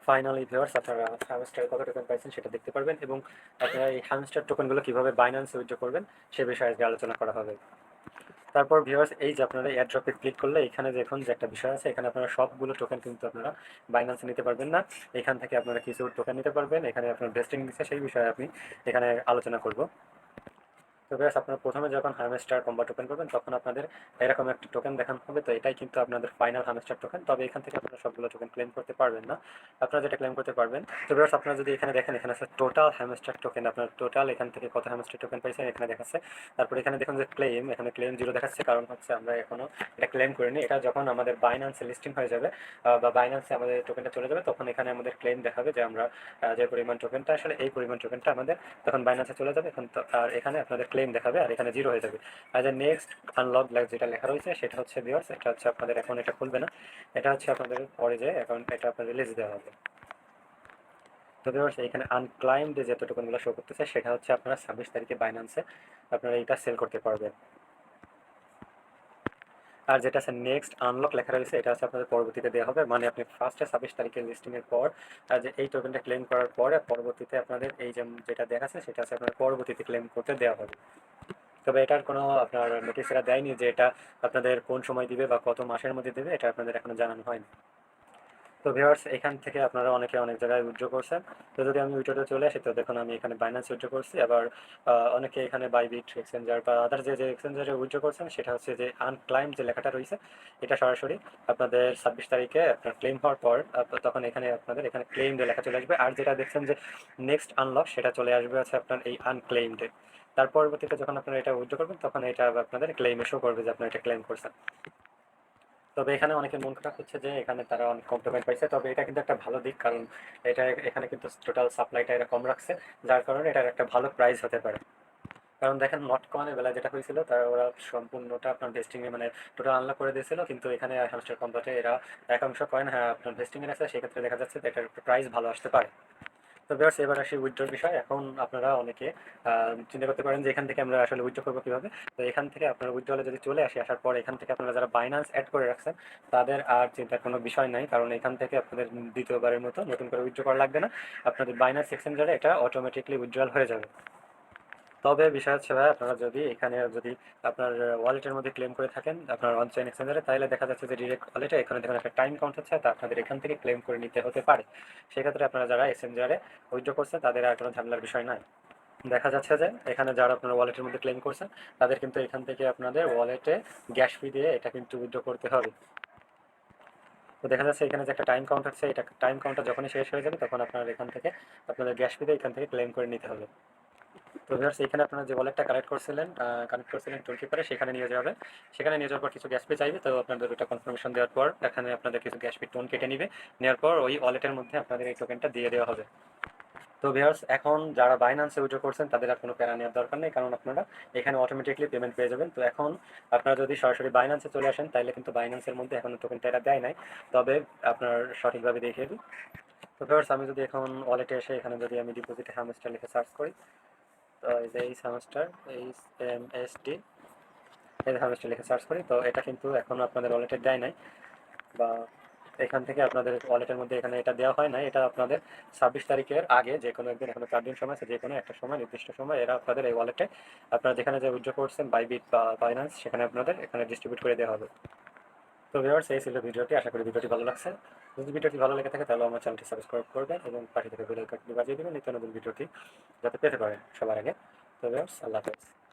Finally viewers আপনারা হ্যামস্টারে কত token পাইছেন সেটা দেখতে পারবেন এবং আপনারা এই হ্যামস্টার টোকেনগুলো কিভাবে বাইন্যান্সে উইথড্র করবেন সে বিষয়ে আজকে আলোচনা করা হবে। তারপর ভিউয়ার্স এই যে আপনারা এয়ার ড্রপে ক্লিক করলে এখানে দেখুন যে একটা বিষয় আছে, এখানে আপনারা সবগুলো টোকেন কিন্তু আপনারা বাইন্যান্সে নিতে পারবেন না। এখান থেকে আপনারা কিছু টোকেন নিতে পারবেন, এখানে আপনার ভেস্টিং দিচ্ছে সেই বিষয়ে আমি এখানে আলোচনা করব। তো ব্যাস আপনারা প্রথমে যখন হারভেস্টার কম্বাট ওপেন করবেন তখন আপনাদের এরকম একটা টোকেন দেখানো হবে, তো এটাই কিন্তু আপনাদের ফাইনাল হারভেস্টার টোকেন। তবে এখান থেকে আপনারা সবগুলো টোকেন ক্লেম করতে পারবেন না, আপনারা যেটা ক্লেম করতে পারবেন। তো ব্যাস আপনারা যদি এখানে দেখেন এখানে আছে টোটাল হ্যামস্টার টোকেন, আপনার টোটাল এখান থেকে কত হ্যামস্টার টোকেন পাইছেন এখানে দেখাচ্ছে। তারপর এখানে দেখুন যে ক্লেম, এখানে ক্লেম জিরো দেখাচ্ছে, কারণ হচ্ছে আমরা এখনো এটা ক্লেম করিনি। এটা যখন আমাদের বাইন্যান্সে লিস্টিং হয়ে যাবে বা বাইন্যান্সে আমাদের টোকেনটা চলে যাবে তখন এখানে আমাদের ক্লেম দেখাবে যে আমরা যে পরিমাণ টোকেনটা আসলে এই পরিমাণ টোকেনটা আমাদের তখন বাইন্যান্সে চলে যাবে এখন। আর এখানে আপনাদের ক্লেম দেখাবে আর এখানে জিরো হয়ে যাবে। আর যে নেক্সট আনলক যেটা লেখা রয়েছে সেটা হচ্ছে ভিউয়ার্স, এটা হচ্ছে আপনাদের এখন এটা খুলবে না, এটা হচ্ছে আপনাদের পরে যে অ্যাকাউন্ট এটা আপনাদের রিলিজ দেওয়া হবে। তো ভিউয়ার্স এখানে আনক্লাইমড যে টোকেনগুলো শো করতেছে সেটা হচ্ছে আপনারা 26 তারিখে বাইন্যান্সে আপনারা এটা সেল করতে পারবেন। আর যেটা আছে নেক্সট আনলক লেখা রয়েছে এটা হচ্ছে আপনাদের পরবর্তীতে দেওয়া হবে, মানে আপনি ফার্স্টে 26 তারিখের লিস্টিংয়ের পর যে এই টোকেনটা ক্লেম করার পরে পরবর্তীতে আপনাদের এই যে যেটা দেখাচ্ছে সেটা হচ্ছে আপনাদের পরবর্তীতে ক্লেম করতে দেওয়া হবে। তবে এটার কোনো আপনার নোটিশ এরা দেয়নি যে এটা আপনাদের কোন সময় দিবে বা কত মাসের মধ্যে দেবে, এটা আপনাদের এখনো জানানো হয়নি। তো ভিউয়ার্স এখান থেকে আপনারা অনেকে অনেক জায়গায় উইথড্র করছেন। তো যদি আমি উইথড্রতে চলে আসি তো দেখুন আমি এখানে বাইন্যান্স উইথড্র করছি, আবার অনেকে এখানে বাইবিট এক্সচেঞ্জার বা আদার যে এক্সচেঞ্জারে উইথড্র করছেন সেটা হচ্ছে যে আনক্লাইম যে লেখাটা রয়েছে এটা সরাসরি আপনাদের 26 তারিখে আপনার ক্লেম হওয়ার পর তখন এখানে আপনাদের এখানে ক্লেম যে লেখা চলে আসবে। আর যেটা দেখছেন যে নেক্সট আনলক সেটা চলে আসবে হচ্ছে আপনার এই আনক্লেইমডে। তার পরবর্তীতে যখন আপনারা এটা উইথড্র করবেন তখন এটা আপনাদের ক্লেমে শো করবে যে আপনারা এটা ক্লেম করছেন। তবে এখানে অনেকের মন খারাপ হচ্ছে যে এখানে তারা অনেক কম পেমেন্ট পাইছে, তবে এটা কিন্তু একটা ভালো দিক, কারণ এটা এখানে কিন্তু টোটাল সাপ্লাইটা এরা কম রাখছে, যার কারণে এটার একটা ভালো প্রাইস হতে পারে। কারণ দেখেন নট কয়েনের বেলায় যেটা হয়েছিল তারা ওরা সম্পূর্ণটা আপনার ভেস্টিংয়ে মানে টোটাল আনলক করে দিয়েছিল, কিন্তু এখানে হ্যামস্টার কম্বাটে এরা একাংশ কয়েন হ্যাঁ আপনার ভেস্টিংয়ে আছে, সেক্ষেত্রে দেখা যাচ্ছে যে এটার প্রাইস ভালো আসতে পারে। তো ভিউয়ার্স এবার আসি উইথড্রর বিষয়। এখন আপনারা অনেকে চিন্তা করতে পারেন যে এখান থেকে আমরা আসলে উইথড্র করবো কীভাবে। তো এখান থেকে আপনারা উইথড্রলে যদি চলে আসি, আসার পর এখান থেকে আপনারা যারা বাইন্যান্স অ্যাড করে রাখছেন তাদের আর চিন্তার কোনো বিষয় নাই, কারণ এখান থেকে আপনাদের দ্বিতীয়বারের মতো নতুন করে উইথড্র করা লাগবে না। আপনাদের বাইন্যান্স এক্সচেঞ্জারে এটা অটোমেটিকলি উইথড্রয়াল হয়ে যাবে। তবে বিষয় হচ্ছে ভাই আপনারা যদি এখানে যদি আপনার ওয়ালেটের মধ্যে ক্লেম করে থাকেন আপনার অনচাইন এক্সচেঞ্জারে, তাহলে দেখা যাচ্ছে যে ডিরেক্ট ওয়ালেটে এখানে দেখুন একটা টাইম কাউন্ট হচ্ছে, তা আপনাদের এখান থেকে ক্লেম করে নিতে হতে পারে। সেক্ষেত্রে আপনারা যারা এক্সচেঞ্জারে উইথড্র করছেন তাদের আর কোনো ঝামেলার বিষয় নাই। দেখা যাচ্ছে যে এখানে যারা আপনার ওয়ালেটের মধ্যে ক্লেম করছেন তাদের কিন্তু এখান থেকে আপনাদের ওয়ালেটে গ্যাস ফি দিয়ে এটা কিন্তু উইথড্র করতে হবে। তো দেখা যাচ্ছে এখানে যে একটা টাইম কাউন্ট হচ্ছে, এটা টাইম কাউন্টটা যখনই শেষ হয়ে যাবে তখন আপনার এখান থেকে আপনাদের গ্যাস ফি দিয়ে এখান থেকে ক্লেম করে নিতে হবে। তো ভিউয়ার্স এখানে আপনারা যে ওয়ালেটটা কানেক্ট করছিলেন টোল কিপারে সেখানে নিয়ে যাবে। সেখানে নিয়ে যাওয়ার পর কিছু গ্যাস পে চাইবে, তো আপনাদের ওটা কনফার্মেশন দেওয়ার পর এখানে আপনাদের কিছু গ্যাস পে টোন কেটে নিবে। নেওয়ার পর ওই ওয়ালেটের মধ্যে আপনাদের এই টোকেনটা দিয়ে দেওয়া হবে। তো ভিউয়ার্স এখন যারা বাইন্যান্সে উইথড্র করছেন তাদের আর কোনো প্যারা নেওয়ার দরকার নেই, কারণ আপনারা এখানে অটোমেটিকলি পেমেন্ট পেয়ে যাবেন। তো এখন আপনারা যদি সরাসরি বাইন্যান্সে চলে আসেন তাহলে কিন্তু বাইন্যান্সের মধ্যে এখনো টোকেনটা এরা দেয় নাই, তবে আপনার সঠিকভাবে দেখিয়ে দিই। তো ভিউয়ার্স আমি যদি এখন ওয়ালেটে এসে এখানে যদি আমি ডিপোজিট হ্যামস্টার লিখে সার্চ করি, তো এই যে এই সেমেস্টার HMSD এই সেমেস্টার লিখে সার্চ করি, তো এটা কিন্তু এখনো আপনাদের ওয়ালেটে দেয় নাই, বা এখান থেকে আপনাদের ওয়ালেটের মধ্যে এখানে এটা দেওয়া হয় না। এটা আপনাদের 26 তারিখের আগে যে কোনো একদিন, এখনো 4 দিন সময় আছে, যে কোনো একটা সময় নির্দিষ্ট সময় এরা আপনাদের এই ওয়ালেটে আপনারা যেখানে যে উইথড্র করছেন বাইবিট বা ফাইন্যান্স সেখানে আপনাদের এখানে ডিস্ট্রিবিউট করে দেওয়া হবে। তো ভিউয়ার্স এই ছিল ভিডিওটি, আশা করি ভিডিওটি ভালো লাগছে। যদি ভিডিওটি ভালো লেগে থাকে তাহলে আমার চ্যানেলটি সাবস্ক্রাইব করবেন এবং পাশে থেকে বেল আইকনটি বাজিয়ে দেবেন নিত্য নতুন ভিডিওটি যাতে পেতে পারেন সবার আগে। তো ভিউয়ার্স আল্লাহ হাফেজ।